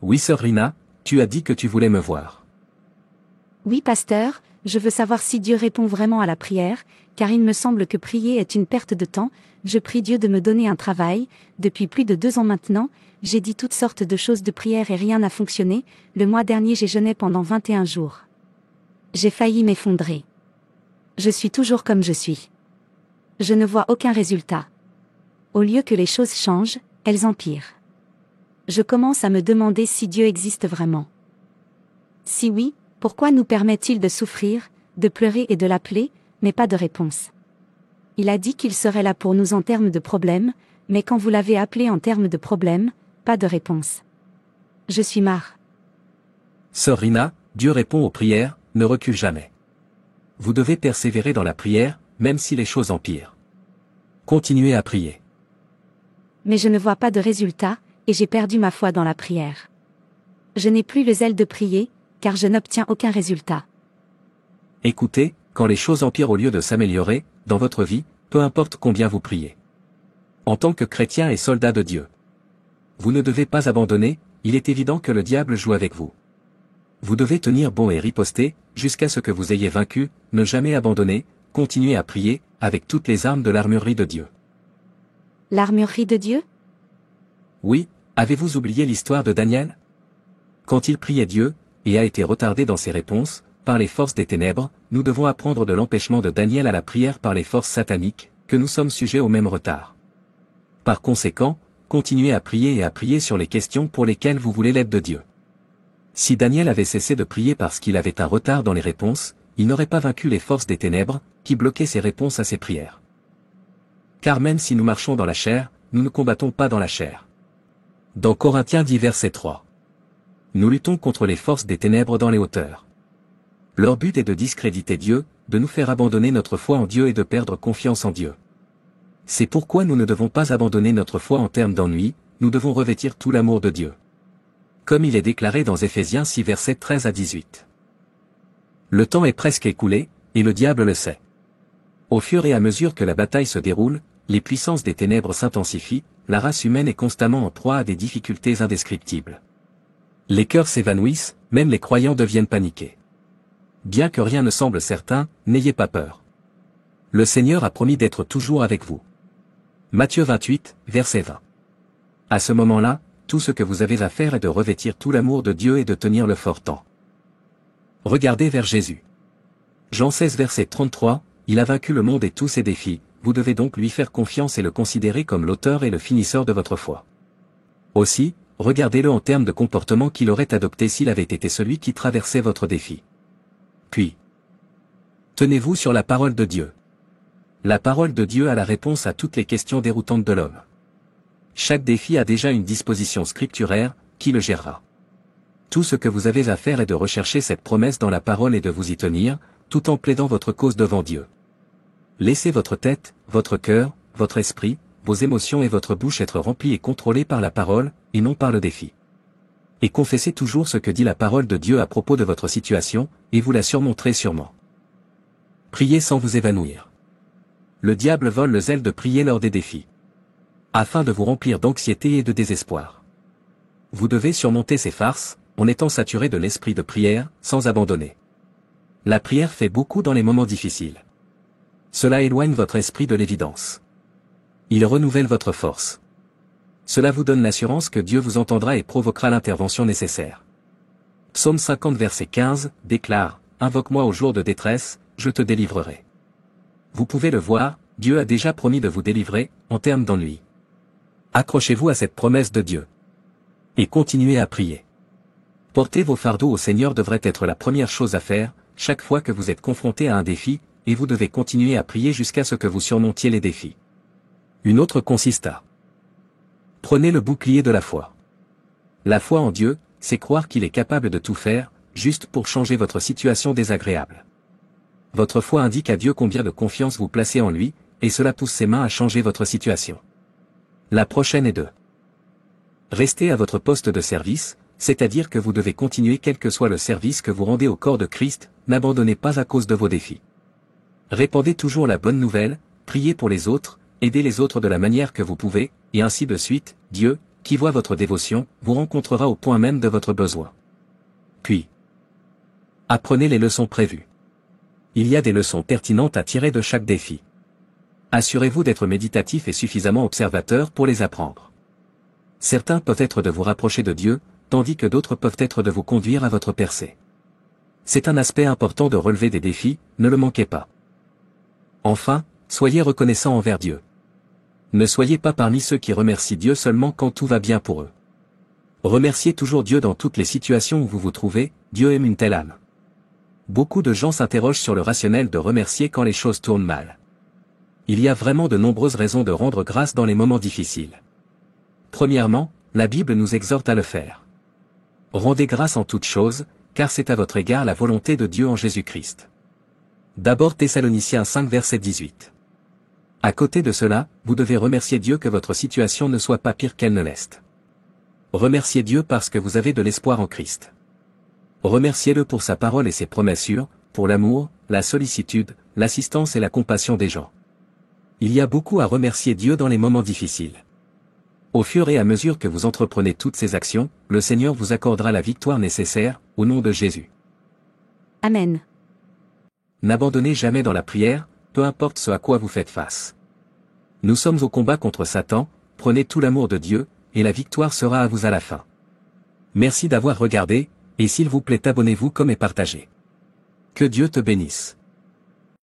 Oui sœur Rina, tu as dit que tu voulais me voir. Oui pasteur, je veux savoir si Dieu répond vraiment à la prière, car il me semble que prier est une perte de temps. Je prie Dieu de me donner un travail. Depuis plus de 2 ans maintenant, j'ai dit toutes sortes de choses de prière et rien n'a fonctionné. Le mois dernier j'ai jeûné pendant 21 jours. J'ai failli m'effondrer. Je suis toujours comme je suis. Je ne vois aucun résultat. Au lieu que les choses changent, elles empirent. Je commence à me demander si Dieu existe vraiment. Si oui, pourquoi nous permet-il de souffrir, de pleurer et de l'appeler, mais pas de réponse? Il a dit qu'il serait là pour nous en termes de problèmes, mais quand vous l'avez appelé en termes de problèmes, pas de réponse. Je suis marre. Sœur Rina, Dieu répond aux prières, ne recule jamais. Vous devez persévérer dans la prière, même si les choses empirent. Continuez à prier. Mais je ne vois pas de résultat, et j'ai perdu ma foi dans la prière. Je n'ai plus le zèle de prier, car je n'obtiens aucun résultat. Écoutez, quand les choses empirent au lieu de s'améliorer, dans votre vie, peu importe combien vous priez. En tant que chrétien et soldat de Dieu, vous ne devez pas abandonner, il est évident que le diable joue avec vous. Vous devez tenir bon et riposter, jusqu'à ce que vous ayez vaincu, ne jamais abandonner, continuez à prier, avec toutes les armes de l'armurerie de Dieu. L'armurerie de Dieu? Oui, avez-vous oublié l'histoire de Daniel? Quand il priait Dieu, et a été retardé dans ses réponses, par les forces des ténèbres, nous devons apprendre de l'empêchement de Daniel à la prière par les forces sataniques, que nous sommes sujets au même retard. Par conséquent, continuez à prier et à prier sur les questions pour lesquelles vous voulez l'aide de Dieu. Si Daniel avait cessé de prier parce qu'il avait un retard dans les réponses, il n'aurait pas vaincu les forces des ténèbres, qui bloquaient ses réponses à ses prières. Car même si nous marchons dans la chair, nous ne combattons pas dans la chair. Dans Corinthiens 10 verset 3. Nous luttons contre les forces des ténèbres dans les hauteurs. Leur but est de discréditer Dieu, de nous faire abandonner notre foi en Dieu et de perdre confiance en Dieu. C'est pourquoi nous ne devons pas abandonner notre foi en termes d'ennui, nous devons revêtir tout l'amour de Dieu. Comme il est déclaré dans Éphésiens 6 versets 13 à 18. Le temps est presque écoulé, et le diable le sait. Au fur et à mesure que la bataille se déroule, les puissances des ténèbres s'intensifient, la race humaine est constamment en proie à des difficultés indescriptibles. Les cœurs s'évanouissent, même les croyants deviennent paniqués. Bien que rien ne semble certain, n'ayez pas peur. Le Seigneur a promis d'être toujours avec vous. Matthieu 28, verset 20. À ce moment-là, tout ce que vous avez à faire est de revêtir tout l'amour de Dieu et de tenir le fort temps. Regardez vers Jésus. Jean 16 verset 33, il a vaincu le monde et tous ses défis, vous devez donc lui faire confiance et le considérer comme l'auteur et le finisseur de votre foi. Aussi, regardez-le en termes de comportement qu'il aurait adopté s'il avait été celui qui traversait votre défi. Puis, tenez-vous sur la parole de Dieu. La parole de Dieu a la réponse à toutes les questions déroutantes de l'homme. Chaque défi a déjà une disposition scripturaire, qui le gérera. Tout ce que vous avez à faire est de rechercher cette promesse dans la parole et de vous y tenir, tout en plaidant votre cause devant Dieu. Laissez votre tête, votre cœur, votre esprit, vos émotions et votre bouche être remplis et contrôlés par la parole, et non par le défi. Et confessez toujours ce que dit la parole de Dieu à propos de votre situation, et vous la surmonterez sûrement. Priez sans vous évanouir. Le diable vole le zèle de prier lors des défis, afin de vous remplir d'anxiété et de désespoir. Vous devez surmonter ces farces, en étant saturé de l'esprit de prière, sans abandonner. La prière fait beaucoup dans les moments difficiles. Cela éloigne votre esprit de l'évidence. Il renouvelle votre force. Cela vous donne l'assurance que Dieu vous entendra et provoquera l'intervention nécessaire. Psaume 50 verset 15, déclare, « Invoque-moi au jour de détresse, je te délivrerai. » Vous pouvez le voir, Dieu a déjà promis de vous délivrer, en termes d'ennui. Accrochez-vous à cette promesse de Dieu. Et continuez à prier. Porter vos fardeaux au Seigneur devrait être la première chose à faire, chaque fois que vous êtes confronté à un défi, et vous devez continuer à prier jusqu'à ce que vous surmontiez les défis. Une autre consiste à: prenez le bouclier de la foi. La foi en Dieu, c'est croire qu'il est capable de tout faire, juste pour changer votre situation désagréable. Votre foi indique à Dieu combien de confiance vous placez en lui, et cela pousse ses mains à changer votre situation. La prochaine est de rester à votre poste de service, c'est-à-dire que vous devez continuer quel que soit le service que vous rendez au corps de Christ, n'abandonnez pas à cause de vos défis. Répandez toujours la bonne nouvelle, priez pour les autres, aidez les autres de la manière que vous pouvez, et ainsi de suite. Dieu, qui voit votre dévotion, vous rencontrera au point même de votre besoin. Puis, apprenez les leçons prévues. Il y a des leçons pertinentes à tirer de chaque défi. Assurez-vous d'être méditatif et suffisamment observateur pour les apprendre. Certains peuvent être de vous rapprocher de Dieu, tandis que d'autres peuvent être de vous conduire à votre percée. C'est un aspect important de relever des défis, ne le manquez pas. Enfin, soyez reconnaissant envers Dieu. Ne soyez pas parmi ceux qui remercient Dieu seulement quand tout va bien pour eux. Remerciez toujours Dieu dans toutes les situations où vous vous trouvez, Dieu aime une telle âme. Beaucoup de gens s'interrogent sur le rationnel de remercier quand les choses tournent mal. Il y a vraiment de nombreuses raisons de rendre grâce dans les moments difficiles. Premièrement, la Bible nous exhorte à le faire. Rendez grâce en toutes choses, car c'est à votre égard la volonté de Dieu en Jésus-Christ. D'abord Thessaloniciens 5 verset 18. À côté de cela, vous devez remercier Dieu que votre situation ne soit pas pire qu'elle ne l'est. Remerciez Dieu parce que vous avez de l'espoir en Christ. Remerciez-le pour sa parole et ses promesses, pour l'amour, la sollicitude, l'assistance et la compassion des gens. Il y a beaucoup à remercier Dieu dans les moments difficiles. Au fur et à mesure que vous entreprenez toutes ces actions, le Seigneur vous accordera la victoire nécessaire, au nom de Jésus. Amen. N'abandonnez jamais dans la prière, peu importe ce à quoi vous faites face. Nous sommes au combat contre Satan, prenez tout l'amour de Dieu, et la victoire sera à vous à la fin. Merci d'avoir regardé, et s'il vous plaît abonnez-vous comme et partagez. Que Dieu te bénisse.